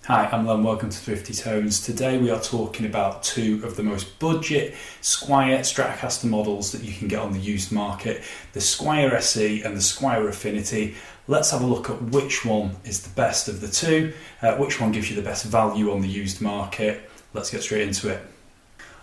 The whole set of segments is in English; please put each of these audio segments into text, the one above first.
Hi, I'm Len, welcome to Thrifty Tones. Today we are talking about two of the most budget Squier Stratocaster models that you can get on the used market, the Squier SE and the Squier Affinity. Let's have a look at which one is the best of the two, which one gives you the best value on the used market. Let's get straight into it.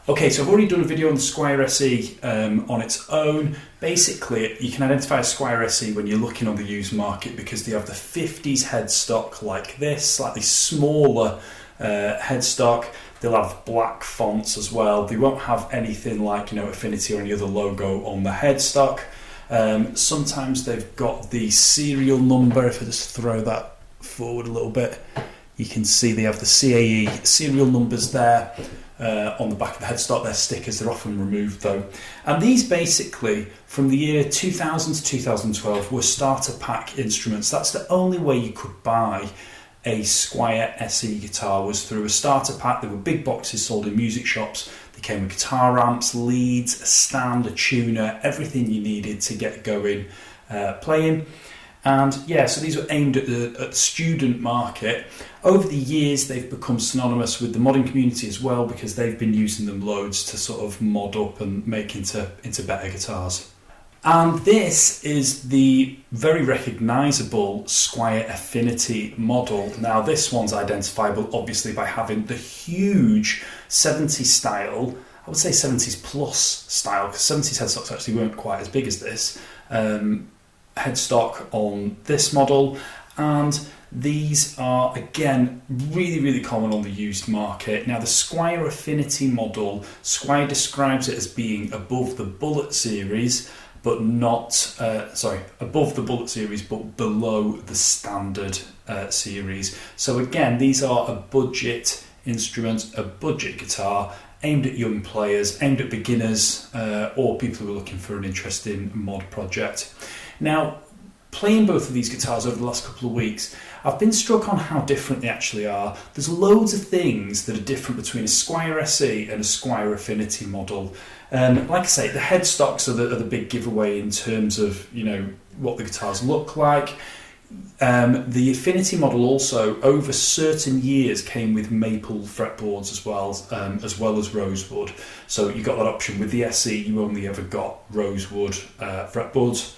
Okay, so I've already done a video on the Squier SE on its own. Basically, you can identify a Squier SE when you're looking on the used market because they have the 50s headstock like this, slightly smaller headstock. They'll have black fonts as well. They won't have anything like, Affinity or any other logo on the headstock. Sometimes they've got the serial number. If I just throw that forward a little bit, you can see they have the CAE serial numbers there. On the back of the headstock, their stickers, they're often removed though. And these basically, from the year 2000 to 2012, were starter pack instruments. That's the only way you could buy a Squier SE guitar, was through a starter pack. There were big boxes sold in music shops. They came with guitar amps, leads, a stand, a tuner, everything you needed to get going playing. And yeah, so these were aimed at the student market. Over the years, they've become synonymous with the modding community as well, because they've been using them loads to sort of mod up and make into better guitars. And this is the very recognisable Squier Affinity model. Now this one's identifiable obviously by having the huge 70s style, I would say 70s plus style, because 70s headstocks actually weren't quite as big as this. Headstock on this model, and these are again really common on the used market. Now the Squier Affinity model, Squier describes it as being above the Bullet series, but not above the Bullet series but below the Standard series. So again, these are a budget instrument, a budget guitar aimed at young players, aimed at beginners, or people who are looking for an interesting mod project. Now, playing both of these guitars over the last couple of weeks, I've been struck on how different they actually are. There's loads of things that are different between a Squier SE and a Squier Affinity model. Like I say, the headstocks are the big giveaway in terms of what the guitars look like. The Affinity model also, over certain years, came with maple fretboards as well as rosewood. So you got that option. With the SE, you only ever got rosewood fretboards.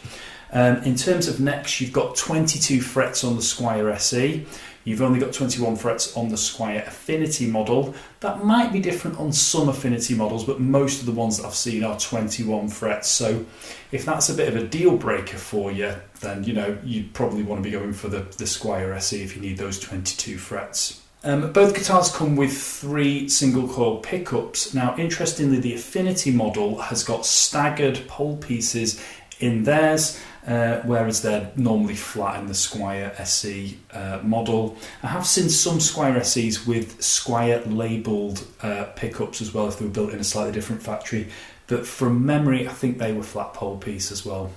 In terms of necks, you've got 22 frets on the Squier SE. You've only got 21 frets on the Squier Affinity model. That might be different on some Affinity models, but most of the ones that I've seen are 21 frets. So if that's a bit of a deal breaker for you, then you'd probably want to be going for the Squier SE if you need those 22 frets. Both guitars come with 3 single coil pickups. Now, interestingly, the Affinity model has got staggered pole pieces in theirs, whereas they're normally flat in the Squier SE model. I have seen some Squier SEs with Squier labelled pickups as well, if they were built in a slightly different factory, but from memory I think they were flat pole piece as well.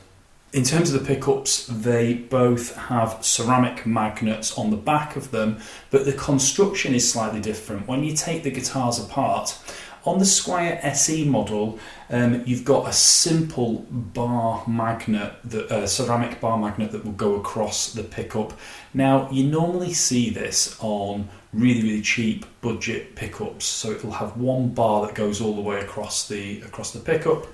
In terms of the pickups, they both have ceramic magnets on the back of them, but the construction is slightly different. When you take the guitars apart, on the Squier SE model, you've got a simple bar magnet, ceramic bar magnet that will go across the pickup. Now, you normally see this on really cheap budget pickups, so it'll have one bar that goes all the way across the pickup.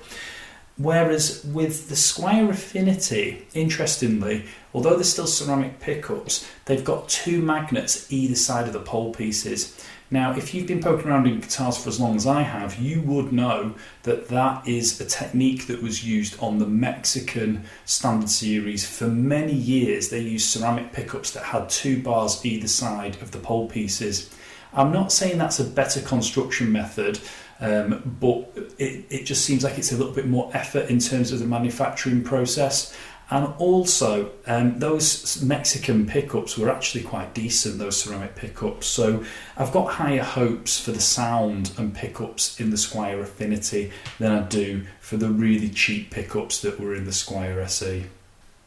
Whereas with the Squier Affinity, interestingly, although they're still ceramic pickups, they've got 2 magnets either side of the pole pieces. Now, if you've been poking around in guitars for as long as I have, you would know that that is a technique that was used on the Mexican Standard series. For many years, they used ceramic pickups that had 2 bars either side of the pole pieces. I'm not saying that's a better construction method, but it just seems like it's a little bit more effort in terms of the manufacturing process. And also, those Mexican pickups were actually quite decent, those ceramic pickups. So I've got higher hopes for the sound and pickups in the Squier Affinity than I do for the really cheap pickups that were in the Squier SE.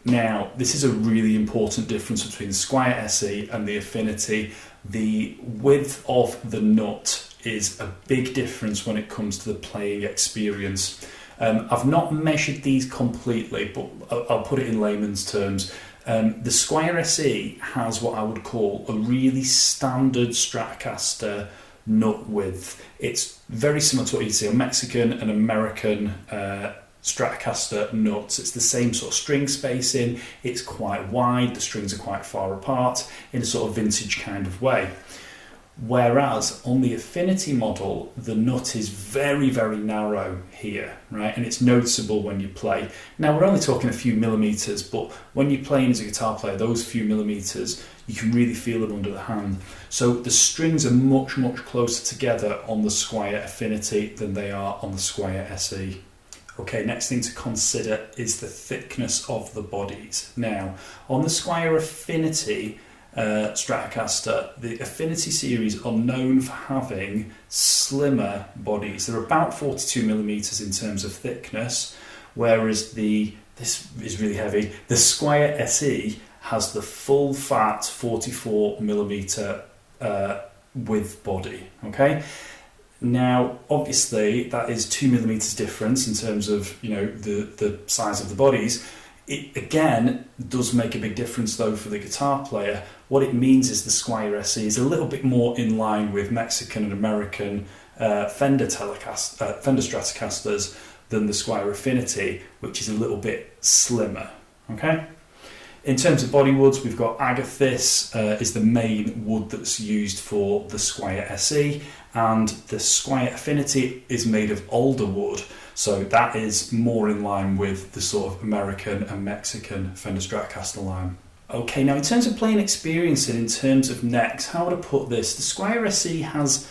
Now, this is a really important difference between the Squier SE and the Affinity. The width of the nut is a big difference when it comes to the playing experience. I've not measured these completely, but I'll put it in layman's terms. The Squier SE has what I would call a really standard Stratocaster nut width. It's very similar to what you see on Mexican and American Stratocaster nuts. It's the same sort of string spacing, it's quite wide, the strings are quite far apart in a sort of vintage kind of way. Whereas on the Affinity model, the nut is very, very narrow here, right? And it's noticeable when you play. Now, we're only talking a few millimeters, but when you're playing as a guitar player, those few millimeters, you can really feel them under the hand. So the strings are much, much closer together on the Squier Affinity than they are on the Squier SE. Okay, next thing to consider is the thickness of the bodies. Now, on the Squier Affinity Stratocaster, the Affinity series are known for having slimmer bodies. They're about 42 millimeters in terms of thickness, whereas this is really heavy, the Squier SE has the full fat 44 millimeter width body. Okay, now obviously that is 2 millimeters difference in terms of, you know, the size of the bodies. It again does make a big difference though for the guitar player. What it means is the Squier SE is a little bit more in line with Mexican and American Fender Stratocasters than the Squier Affinity, which is a little bit slimmer. Okay. In terms of body woods, we've got agathis is the main wood that's used for the Squier SE, and the Squier Affinity is made of alder wood. So that is more in line with the sort of American and Mexican Fender Stratocaster line. Okay, now in terms of playing experience and in terms of necks, how would I put this? The Squier SE has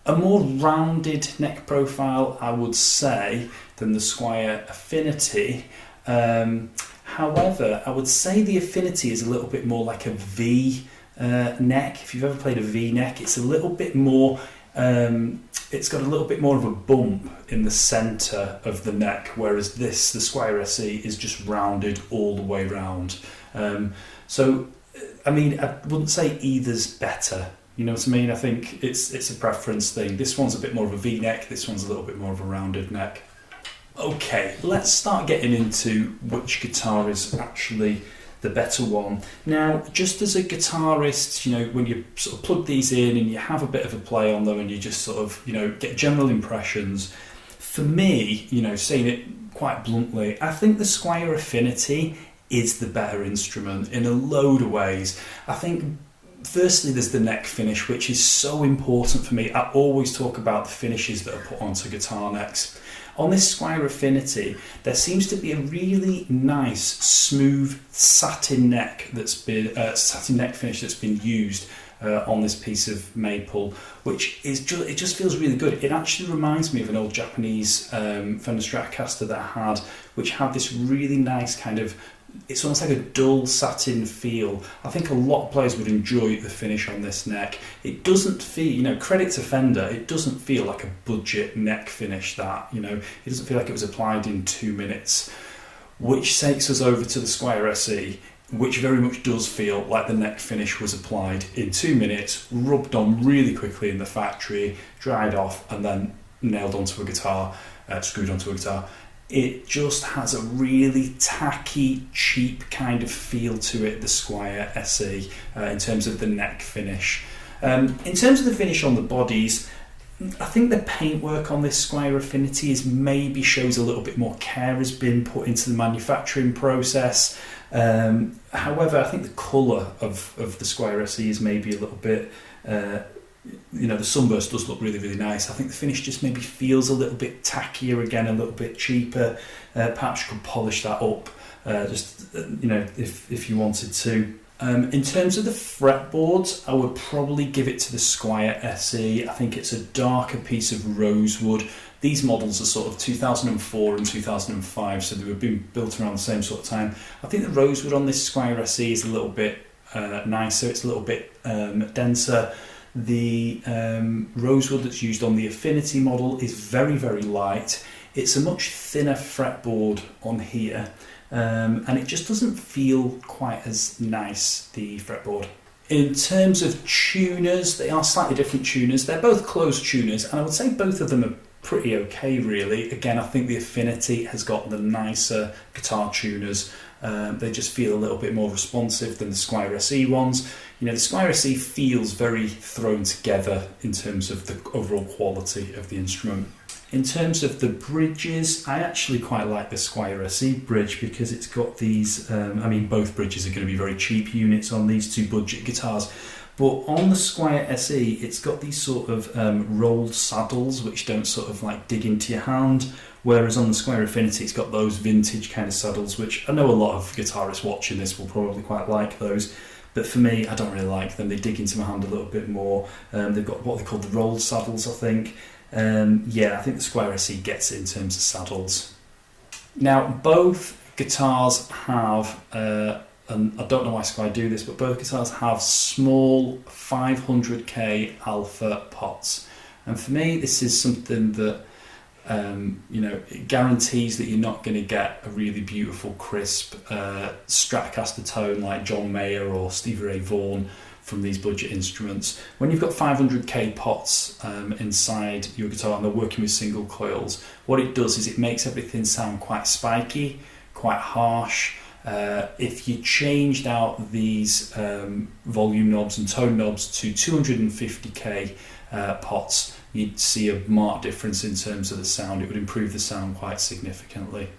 a more rounded neck profile, I would say, than the Squier Affinity. However, I would say the Affinity is a little bit more like a V neck. If you've ever played a V neck, it's a little bit more, it's got a little bit more of a bump in the centre of the neck, whereas this, the Squier SE, is just rounded all the way round. So, I mean, I wouldn't say either's better. You know what I mean? I think it's a preference thing. This one's a bit more of a V neck, this one's a little bit more of a rounded neck. Okay, let's start getting into which guitar is actually the better one. Now, just as a guitarist, you know, when you sort of plug these in and you have a bit of a play on them and you just sort of, you know, get general impressions, for me, you know, saying it quite bluntly, I think the Squier Affinity is the better instrument in a load of ways. I think firstly there's the neck finish, which is so important for me. I always talk about the finishes that are put onto guitar necks. On this Squier Affinity, there seems to be a really nice, smooth satin neck that's been satin neck finish that's been used on this piece of maple, which is it just feels really good. It actually reminds me of an old Japanese Fender Stratocaster that I had, which had this really nice kind of, it's almost like a dull satin feel. I think a lot of players would enjoy the finish on this neck. It doesn't feel, you know, credit to Fender, it doesn't feel like a budget neck finish that, you know, it doesn't feel like it was applied in 2 minutes, which takes us over to the Squier SE, which very much does feel like the neck finish was applied in 2 minutes, rubbed on really quickly in the factory, dried off, and then nailed onto a guitar, screwed onto a guitar. It just has a really tacky, cheap kind of feel to it, the Squier SE, in terms of the neck finish. In terms of the finish on the bodies, I think the paintwork on this Squier Affinity maybe shows a little bit more care has been put into the manufacturing process. However, I think the colour of the Squier SE is maybe a little bit, you know, the sunburst does look really, really nice. I think the finish just maybe feels a little bit tackier again, a little bit cheaper. Perhaps you could polish that up, you know, if you wanted to. In terms of the fretboards, I would probably give it to the Squier SE. I think it's a darker piece of rosewood. These models are sort of 2004 and 2005, so they were being built around the same sort of time. I think the rosewood on this Squier SE is a little bit nicer, it's a little bit denser. The rosewood that's used on the Affinity model is very, very light. It's a much thinner fretboard on here, and it just doesn't feel quite as nice, the fretboard. In terms of tuners, they are slightly different tuners. They're both closed tuners, and I would say both of them are pretty okay, really. Again, I think the Affinity has got the nicer guitar tuners, They just feel a little bit more responsive than the Squier SE ones. You know, the Squier SE feels very thrown together in terms of the overall quality of the instrument. In terms of the bridges, I actually quite like the Squier SE bridge because it's got these, I mean, both bridges are going to be very cheap units on these two budget guitars, but on the Squier SE, it's got these sort of rolled saddles which don't sort of like dig into your hand, whereas on the Squier Affinity, it's got those vintage kind of saddles, which I know a lot of guitarists watching this will probably quite like those. But for me, I don't really like them. They dig into my hand a little bit more. They've got what they call the rolled saddles, I think. Yeah, I think the Squier SE gets it in terms of saddles. Now, both guitars have, and I don't know why Squier do this, but both guitars have small 500k alpha pots. And for me, this is something that, you know, it guarantees that you're not going to get a really beautiful, crisp Stratocaster tone like John Mayer or Stevie Ray Vaughan from these budget instruments. When you've got 500k pots inside your guitar and they're working with single coils, what it does is it makes everything sound quite spiky, quite harsh. If you changed out these volume knobs and tone knobs to 250k pots, you'd see a marked difference in terms of the sound. It would improve the sound quite significantly.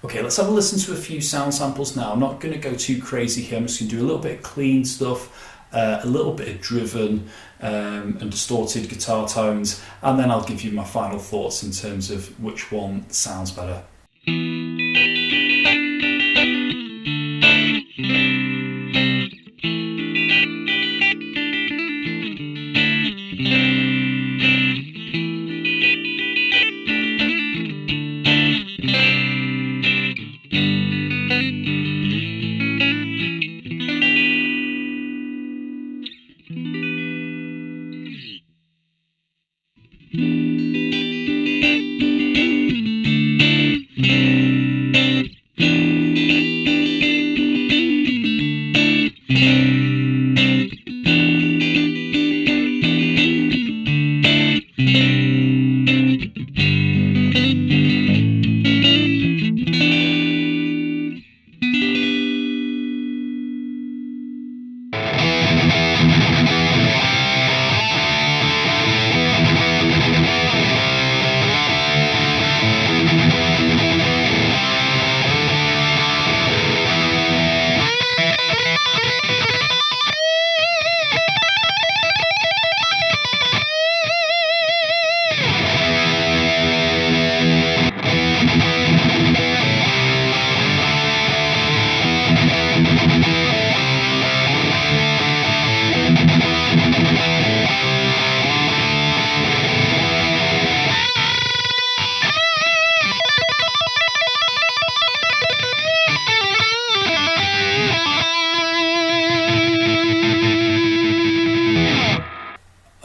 Okay, let's have a listen to a few sound samples now. I'm not going to go too crazy here. I'm just going to do a little bit of clean stuff, a little bit of driven and distorted guitar tones, and then I'll give you my final thoughts in terms of which one sounds better.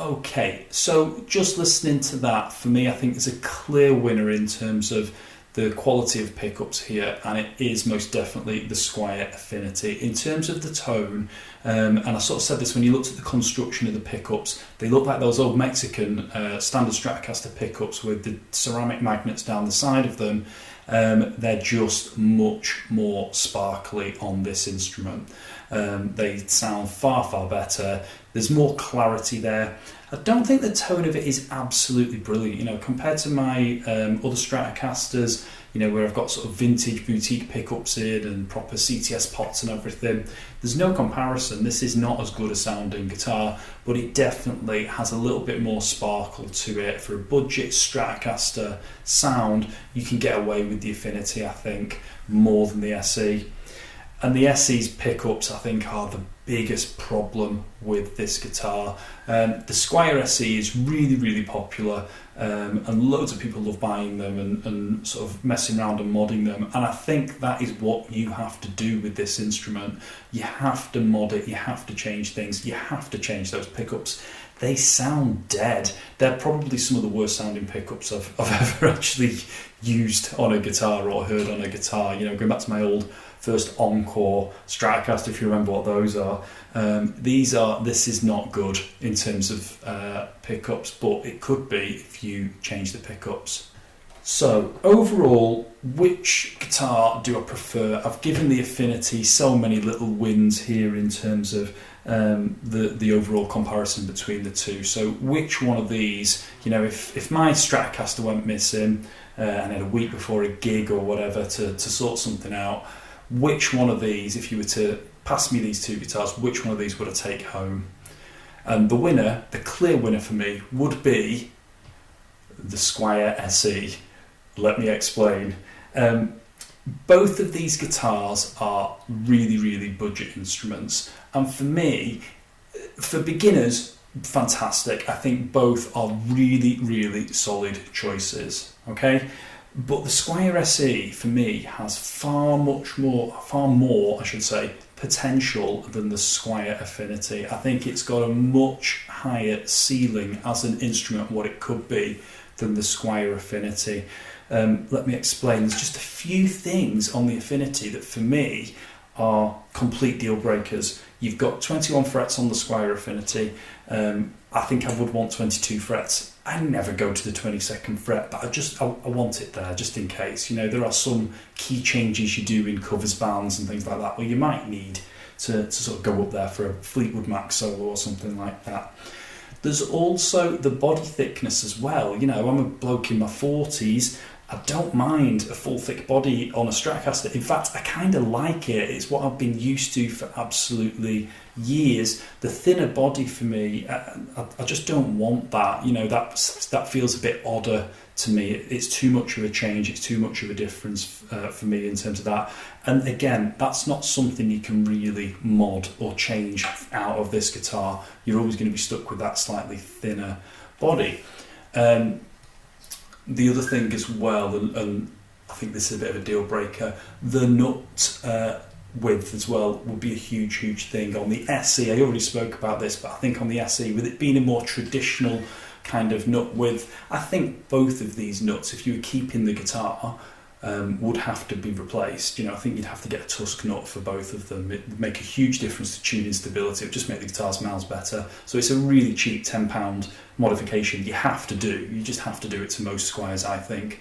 Okay, so just listening to that, for me, I think there's a clear winner in terms of the quality of pickups here, and it is most definitely the Squier Affinity. In terms of the tone, and I sort of said this when you looked at the construction of the pickups, they look like those old Mexican standard Stratocaster pickups with the ceramic magnets down the side of them. They're just much more sparkly on this instrument. They sound far, far better. There's more clarity there. I don't think the tone of it is absolutely brilliant, you know, compared to my other Stratocasters, you know, where I've got sort of vintage boutique pickups in and proper CTS pots and everything. There's no comparison. This is not as good a sounding guitar, but it definitely has a little bit more sparkle to it. For a budget Stratocaster sound, you can get away with the Affinity, I think, more than the SE. And the SE's pickups, I think, are the biggest problem with this guitar. The Squier SE is really, really popular, and loads of people love buying them and sort of messing around and modding them. And I think that is what you have to do with this instrument. You have to mod it, you have to change things, you have to change those pickups. They sound dead. They're probably some of the worst sounding pickups I've ever actually used on a guitar or heard on a guitar. You know, going back to my old first Encore Stratocaster, if you remember what those are. This is not good in terms of pickups, but it could be if you change the pickups. So overall, which guitar do I prefer? I've given the Affinity so many little wins here in terms of the overall comparison between the two. So which one of these, you know, if my Stratocaster went missing and I had a week before a gig or whatever to sort something out, which one of these, if you were to pass me these two guitars, which one of these would I take home? And the winner, the clear winner for me, would be the Squier SE. Let me explain. Both of these guitars are really, really budget instruments. And for me, for beginners, fantastic. I think both are really, really solid choices. Okay? But the Squier SE, for me, has far more, I should say, potential than the Squier Affinity. I think it's got a much higher ceiling as an instrument, what it could be, than the Squier Affinity. Let me explain. There's just a few things on the Affinity that for me are complete deal breakers. You've got 21 frets on the Squier Affinity. I think I would want 22 frets. I never go to the 22nd fret, but I want it there just in case. You know, there are some key changes you do in covers bands and things like that where you might need to sort of go up there for a Fleetwood Mac solo or something like that. There's also the body thickness as well. You know, I'm a bloke in my 40s. I don't mind a full thick body on a Stratocaster. In fact, I kind of like it. It's what I've been used to for absolutely years. The thinner body for me, I just don't want that. You know, that feels a bit odder to me. It's too much of a change. It's too much of a difference for me in terms of that. And again, that's not something you can really mod or change out of this guitar. You're always going to be stuck with that slightly thinner body. The other thing as well, and I think this is a bit of a deal breaker, the nut width as well would be a huge thing. On the SE, I already spoke about this, but I think on the SE, with it being a more traditional kind of nut width, I think both of these nuts, if you were keeping the guitar, would have to be replaced. You know, I think you'd have to get a Tusk nut for both of them. It would make a huge difference to tuning stability. It would just make the guitars miles better. So it's a really cheap £10 modification you have to do. You just have to do it to most Squiers, I think.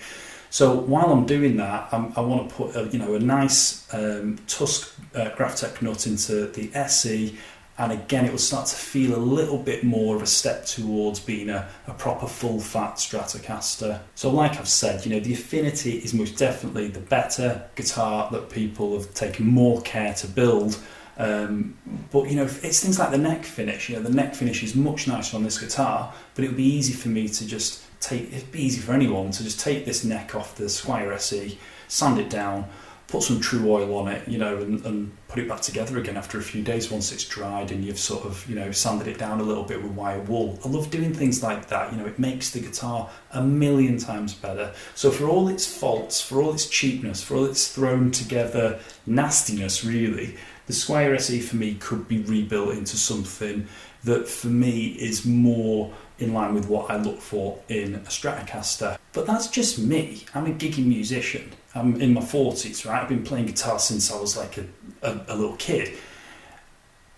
So while I'm doing that, I want to put a nice Tusk Graphtec nut into the SE. And again, it will start to feel a little bit more of a step towards being a proper full-fat Stratocaster. So like I've said, you know, the Affinity is most definitely the better guitar that people have taken more care to build. But, you know, it's things like the neck finish. You know, the neck finish is much nicer on this guitar, but it would be easy for me to just it'd be easy for anyone to just take this neck off the Squier SE, sand it down, put some true oil on it, you know, and put it back together again after a few days once it's dried and you've sort of, you know, sanded it down a little bit with wire wool. I love doing things like that. You know, it makes the guitar a million times better. So for all its faults, for all its cheapness, for all its thrown together nastiness, really, the Squier SE for me could be rebuilt into something that for me is more in line with what I look for in a Stratocaster. But that's just me. I'm a giggy musician. I'm in my 40s, right? I've been playing guitar since I was like a little kid.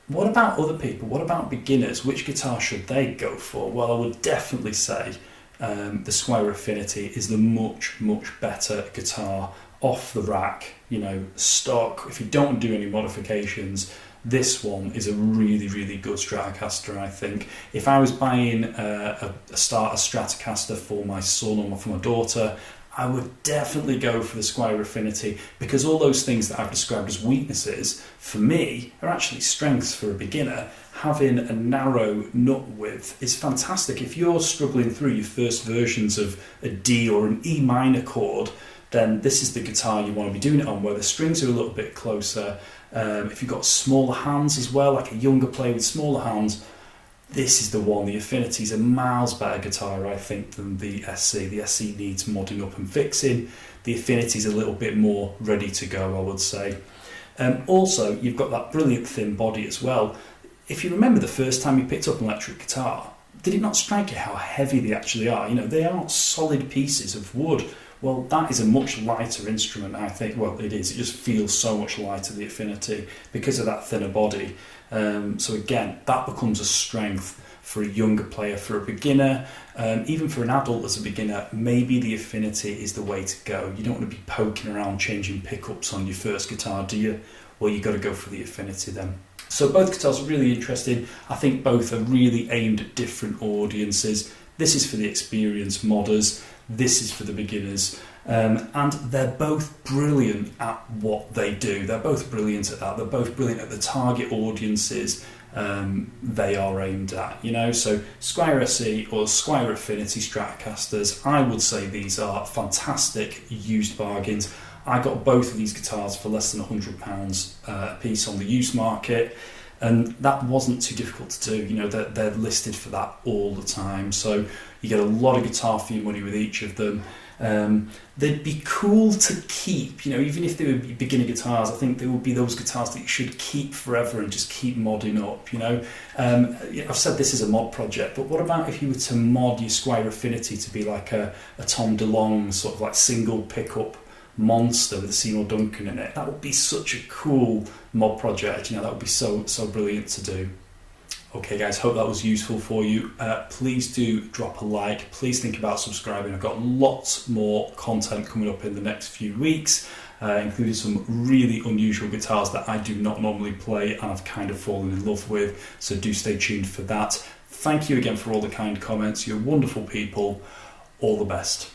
What about other people? What about beginners? Which guitar should they go for? Well, I would definitely say the Squier Affinity is the much better guitar off the rack, you know, stock. If you don't do any modifications, this one is a really good Stratocaster, I think. If I was buying a starter Stratocaster for my son or for my daughter, I would definitely go for the Squier Affinity, because all those things that I've described as weaknesses, for me, are actually strengths for a beginner. Having a narrow nut width is fantastic. If you're struggling through your first versions of a D or an E minor chord, then this is the guitar you want to be doing it on, where the strings are a little bit closer. If you've got smaller hands as well, like a younger player with smaller hands, this is the one. The Affinity is a miles better guitar, I think, than the SE. The SE needs modding up and fixing. The Affinity is a little bit more ready to go, I would say. Also, you've got that brilliant thin body as well. If you remember the first time you picked up an electric guitar, did it not strike you how heavy they actually are? You know, they aren't solid pieces of wood. Well, that is a much lighter instrument, I think. Well, it is. It just feels so much lighter, the Affinity, because of that thinner body. So again, that becomes a strength for a younger player, for a beginner, even for an adult as a beginner, maybe the Affinity is the way to go. You don't want to be poking around changing pickups on your first guitar, do you? Well, you've got to go for the Affinity then. So both guitars are really interesting. I think both are really aimed at different audiences. This is for the experienced modders, this is for the beginners, and they're both brilliant at what they do. They're both brilliant at that. They're both brilliant at the target audiences they are aimed at, you know. So Squier SE or Squier Affinity Stratocasters, I would say these are fantastic used bargains. I got both of these guitars for less than £100 a piece on the used market, and that wasn't too difficult to do. You know, they're listed for that all the time, so you get a lot of guitar for your money with each of them. They'd be cool to keep, you know, even if they were beginner guitars. I think they would be those guitars that you should keep forever and just keep modding up, you know. I've said this is a mod project, but what about if you were to mod your Squier Affinity to be like a Tom DeLonge sort of like single pickup monster with a Seymour Duncan in it? That would be such a cool mod project, you know. That would be so brilliant to do. Okay guys, hope that was useful for you. Please do drop a like, please think about subscribing. I've got lots more content coming up in the next few weeks, including some really unusual guitars that I do not normally play and I've kind of fallen in love with, so do stay tuned for that. Thank you again for all the kind comments, you're wonderful people, all the best.